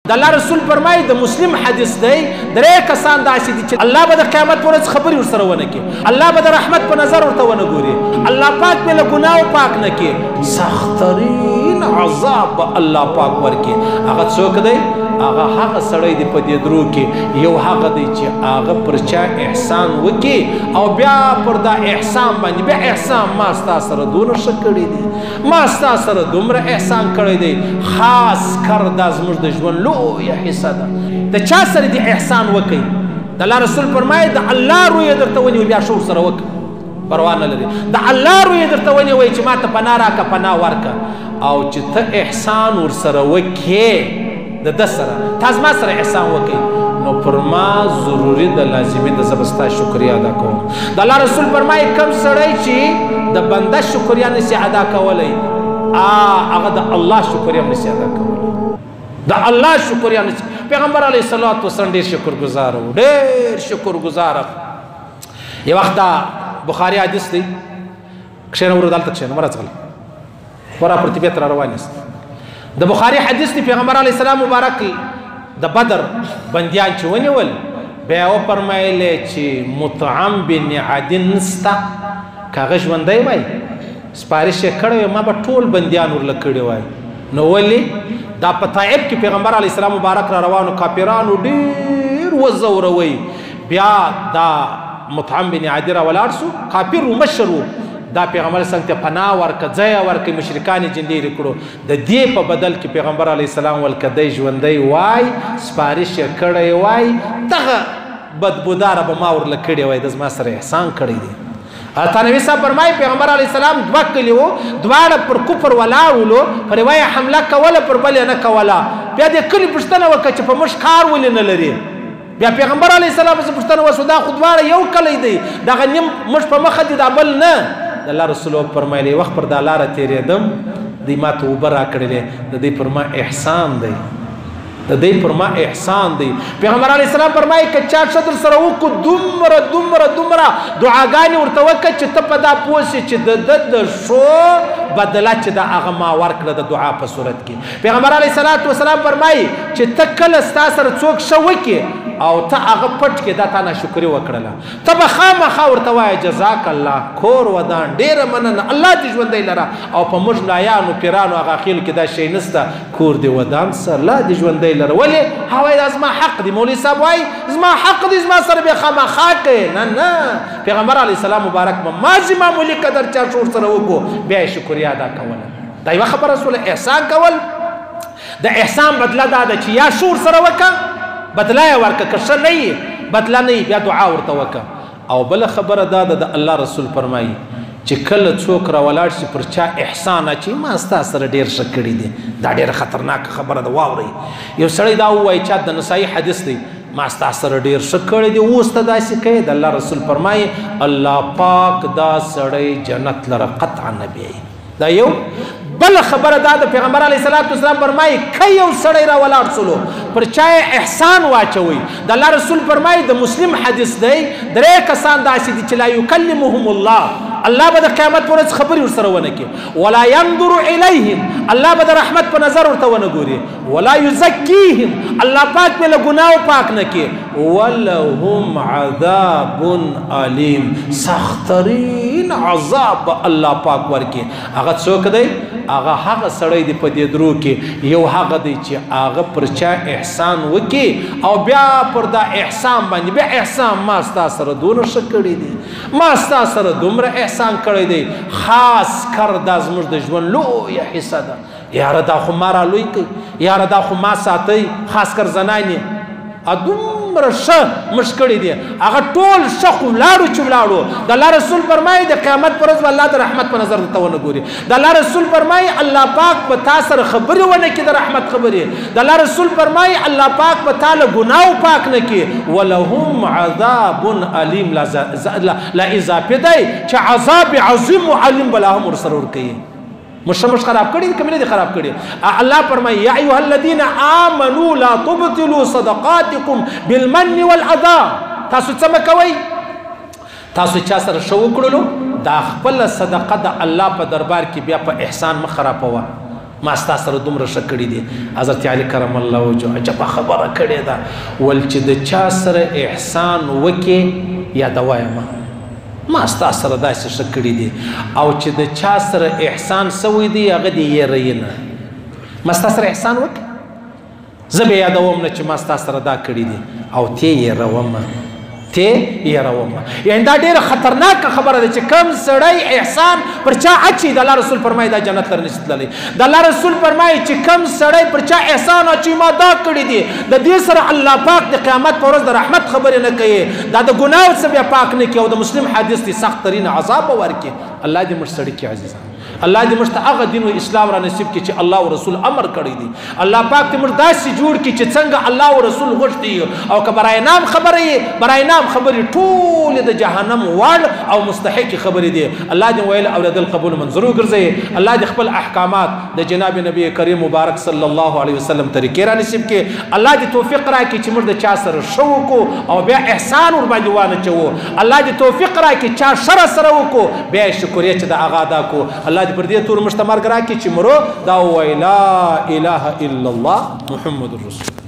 د الله رسول فرمایي د مسلم حدیث دی درې کسان داسې دي چې الله به د قیامت پر ورځ خبرې ورسره ونه کړي، الله به د رحمت په نظر ورته ونه ګوري، الله پاک به له ګناهو پاک نه کړي، سخترین عذاب به الله پاک ورکړي. هغه څوک دی؟ هغه سړی دی په دې درو کې یو هغه دی چې هغه پر چا احسان وکړي او بیا پر دا احسان باندې بیا احسان ما ستا سره دونه ښه کړی دی، ما ستا سره دومره احسان کړی دی. خاص کر دا زموږ د ژوند لویه حصه ده. د چا سره دې احسان وکړي؟ د الله رسول فرمایي د الله رویه درته ونیو بیا ښه ورسره وکړه، پروا نه لري. د الله رویه درته ونیوی چې ما ته پناه راکړه پناه ورکړه، او چې ته احسان ورسره وکړې د ده سره، تا زما سره احسان وکړي، نو پر ما ضروري ده لازمي ده زه به ستا شکریه ادا کوم. د الله رسول فرمایي کوم سړی چې د بنده شکریه نسي ادا کولی هغه د الله شکریه هم نسي ادا کولی، د الله شکریه نسي. پیغمبر علیه الصلاة والسلام ډېر شکرګزار و، ډېر شکرګزاره. یو وخت دا بخاري حدیث دی، کښېنه ورو دلته کښېنه مه راځغله ورا پر طبیعت را روان یاست. د بخاري حدیث دی، پیغمبر علیه السلام مبارک د بدر بندیان چې ونیول بیا یې وفرمایلی چې مطعم بن عدي نسته، که هغه ژوندی وای سپارش یې کړی وی ما به ټول بندیان ورله کړي وای. نو ولې دا په طائب کې پیغمبر علیه السلام مبارک را روانو کافرانو ډېر وځوروي، بیا دا مطعم بن عدي را ولاړ سو، کافر و مشر و، دا پیغمبر څنګه ته پناه ورکړه، ځای یې ورکړي، مشرکان یې جندېرې کړو. د دې په بدل کې پیغمبر علیه السلام ول که دی ژوندی وای سپارش یې کړی وای دغه بدبوداره به ما ورله کړې وای، د زما سره احسان کړی دی. تنوي صاحب فرمایي پیغمبر علیه السلام دوه کلي وو، دواړه پر کفر ولاړولو، پر یوه یې حمله کوله پر بل یې نه کوله. بیا دې کلي پوښتنه وکړه چې په موږ کار ولې نه لري؟ بیا پیغمبر علیه السلام څه پوښتنه وشوه دا خو دواړه یو کلی دی، دغه نیم موږ په مخه دي دا بل نه. د الله رسول فرمایلی وخت پر دا لاره تېرېدم دوی ما ته اوبه راکړلې، د دوی پر ما احسان دی، د دوی پر ما احسان دی. پیغمبر علیه السلام فرمایي که چا ښه در سره وکړو دومره دومره دومره دعاګانې ورته وکړه چې ته په دا پوه شې چې د ده د ښو بدله چې دا هغه ما ورکړه د دعا په صورت کې. پیغمبر علیه الصلاة والسلام فرمایي چې ته کله ستا سره څوک ښه وکړي او ته هغه پټ کې دا تا ناشکري وکړله، ته به خامخا ورته وایه جزاک الله، کور ودان ډېره مننه، الله دې ژوندی لره. او په موږ نایانو پیرانو هغه اخیلو کې دا شی نسته، کور دې ودان سه، الله دې ژوندی لره. ولې؟ هغه وایي دا زما حق دی، مولوي صاحب وایي زما حق دی، زما سره بیا خامخا کوې. نه نه، پیغمبر علیه السلام مبارک به ماضي معمولي قدر چا شور سره وکړو بیا یې شکریا ادا کوله. دا یوه خبره سوله احسان کول. د احسان بدله دا ده چې یا شور سره وکړه بدله یې ورکړه، که ښه نه یې بدله نه یې بیا دعا ورته وکړه. او بله خبره دا ده د الله رسول فرمایي چې کله څوک را ولاړ شي پر چا احسان اچوي ما ستا سره ډېر ښه کړي دي، دا ډېره خطرناکه خبره ده. واورئ، یو سړی دا ووایي چا د نسایي حدیث دی ما ستا سره ډېر ښه کړی دی، اوس ته داسې کوې. د الله رسول فرمایي الله پاک دا سړی جنت لره قطعا نه بیایي. دا یو. بل خبره دا د پیغمبر علیه الصلاة والسلام فرمایي که یو سړی را ولاړ سولو پر چا احسان واچوي، د الله رسول فرمایي د مسلم حدیث دی درې کسان داسې دي چې لا یکلمهم الله، الله به د قیامت پر ورځ خبرې ورسره ونه کړي، ولا ينظر الیهم، الله به د رحمت په نظر ورته ونه ګوري، ولا یزکیهم، الله پاک به له ګناهو پاک نه کړي، ولهم عذاب علیم، سخترین عذاب الله پاک ورکړي. هغه څوک دی؟ هغه سړی دی په دې درو کې یو هغه دی چې هغه پر چا احسان وکړي او بیا پر دا احسان باندې بیا احسان ما ستا سره دونه ښه کړي دي، ما ستا سره دومره احسان کړی دی. خاص کر دا زموږ د ژوند لویه حصه ده. یاره دا خو ما را لوی کوي، یاره دا خو ما ساتئ، خاص کر زنانې دومره ښه موږ کړي دي، هغه ټول ښه خو ولاړو چې ولاړو. د الله رسول فرمایي د قیامت پر ورځ به الله د رحمت په نظر ورته ونه ګوري. د الله رسول فرمایي الله پاک به تا سره خبرې ونه کړي د رحمت خبرې. د الله رسول فرمایي الله پاک به تا له ګناهو پاک نه کړي. ولهم عذاب علیم، لا اضافه دی چې عذاب عظیم و علیم به لا هم ورسره ورکوي. مش خراب کړي کمنه دي خراب کړي. الله فرمایي یا ایها الذین آمنوا لا تبطلوا صدقاتکم بالمن والاذى. تاسو څه مکوئ؟ تاسو چا سره شو وکړلو دا خپل صدقه د الله په دربار کې بیا په احسان مخ خرابوه. ما ستا سره دومره ښه کړي دي. حضرت علي کرم الله وجهه عجبه خبره کړې ده، ول چې د چا سره احسان وکې یاده وایم ما ستا سره داسې ښه کړي دي، او چې د چا سره احسان سوی دی هغه دې یېروي نه. ما ستا سره احسان وکړي زه به یادوم نه چې ما ستا سره دا کړي دي او ته یېروم یعنی دا ډیره خطرناکه خبره ده چې کم سړی احسان پر چا اچي. د الله رسول فرمایي دا جنت لر نشي تللی. د الله رسول فرمایي چې کم سړی پر چا احسان اچي ما دا کړي دي، د دې سره الله پاک د قیامت پر ورځ د رحمت خبرې نه کوي، دا د ګناه څخه بیا پاک نه کوي او د مسلم حدیث دی سخت ترین عذاب ورکي. الله دې موږ سړی کې عزیزان، الله دې موږ ته هغه دین او اسلام را نصیب کړي چې الله او رسول امر کړی دی. الله پاک دې موږ داسې جوړ کړي چې څنګه الله او رسول غوښتي، او که برای نام خبرې برای نام خبرې ټول د جهنم وړ او مستحق خبرې دي. الله دې ویل اوریدل قبول منظور وګرځي. الله دې خپل احکامات د جناب نبی کریم مبارک صلی الله علیه وسلم طریقې را نصیب کړي. الله دې توفیق راکړي چې موږ د چا سره ښه وکړو او بیا احسان ور باندې وانه چوو. الله دې توفیق راکړي چا شر سره وکړو بیا شکریا چې د هغه ادا کړو. الله دې پر دې تور مشتمر راکړي چې مرو دا وایي لا اله الا الله محمد رسول